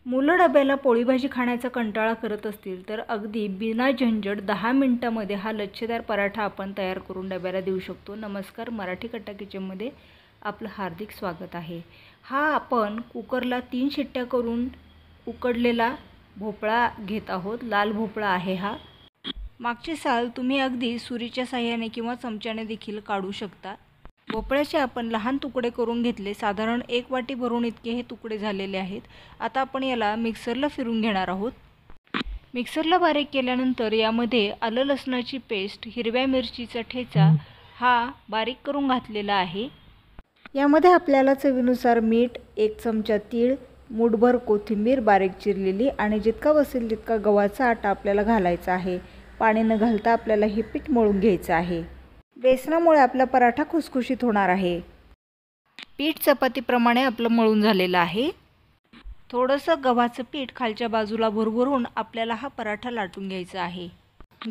मुलं डब्याला पोळी भाजी खाण्याचा कंटाळा करत असतील तर अगदी बिना झंझट 10 मिनिटांमध्ये हा लच्छेदार पराठा आपण तयार करून डब्याला देऊ शकतो। नमस्कार, मराठी कट्टा किचनमध्ये आपलं हार्दिक स्वागत आहे। हा आपण कुकरला 3 शिट्ट्या करून उकडलेला भोपळा घेत आहोत। लाल भोपळा आहे हा। मागची साल तुम्ही अगदी सुरीच्या साहाय्याने किंवा चमच्याने देखील काढू शकता। भोपळ्याचे आपण लहान तुकडे करून घेतले। साधारण 1 वाटी भरून इतके हे तुकडे झालेले आहेत। आता आपण याला मिक्सरला फिरून घेणार आहोत। मिक्सरला बारीक केल्यानंतर यामध्ये आलं लसणाची पेस्ट, हिरव्या मिरचीचा ठेचा हा बारीक करून घातलेला आहे। यामध्ये आपल्याला चवीनुसार मीठ, 1 चमचा तीळ, मूठभर कोथिंबीर बारीक चिरलेली आणि जितका बसेल तितका गव्हाचा आटा आपल्याला घालायचा आहे। पाणी न घालता आपल्याला हे पीठ मळून घ्यायचं आहे। बेसनामुळे आपला पराठा खुसखुशीत होणार आहे। पीठ चपातीप्रमाणे आपलं मळून झालेलं आहे। थोडंसं गव्हाचं पीठ खालच्या बाजूला भरभरून आपल्याला हा पराठा लाटून घ्यायचा आहे।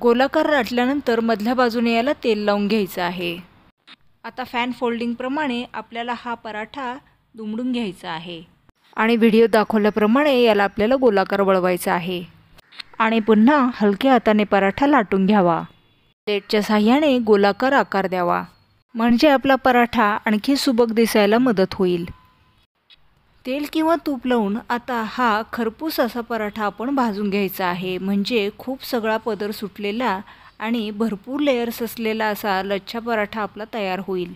गोलाकार लाटल्यानंतर मधल्या बाजूने याला तेल लावून घ्यायचं आहे। आता फॅन फोल्डिंग प्रमाणे आपल्याला हा पराठा दुमडून घ्यायचा आहे आणि व्हिडिओ दाखवल्याप्रमाणे याला आपल्याला गोलाकार वळवायचा आहे आणि पुन्हा हलक्या हाताने पराठा लाटून घ्यावा। प्लेटच्या साहाय्याने गोलाकार आकार द्यावा, म्हणजे आपला पराठा आणखी सुबक दिसायला मदत होईल। तेल किंवा तूप लावून आता हा खरपूस असा पराठा आपण भाजून घ्यायचा आहे, म्हणजे खूप सगळा पदर सुटलेला आणि भरपूर लेयर्स असलेला असा लच्छा पराठा आपला तयार होईल।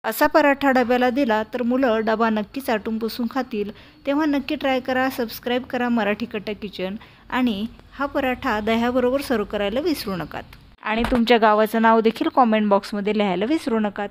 असा पराठा डब्याला दिला तर मुलं डबा नक्कीच चाटून पुसून खातील। तेव्हा नक्की ट्राय करा। सबस्क्राईब करा मराठी कट्टा किचन आणि हा पराठा दह्याबरोबर सर्व करायला विसरू नका। आणि तुमच्या गावाचं नाव देखील कॉमेंट बॉक्समध्ये लिहायला विसरू नका।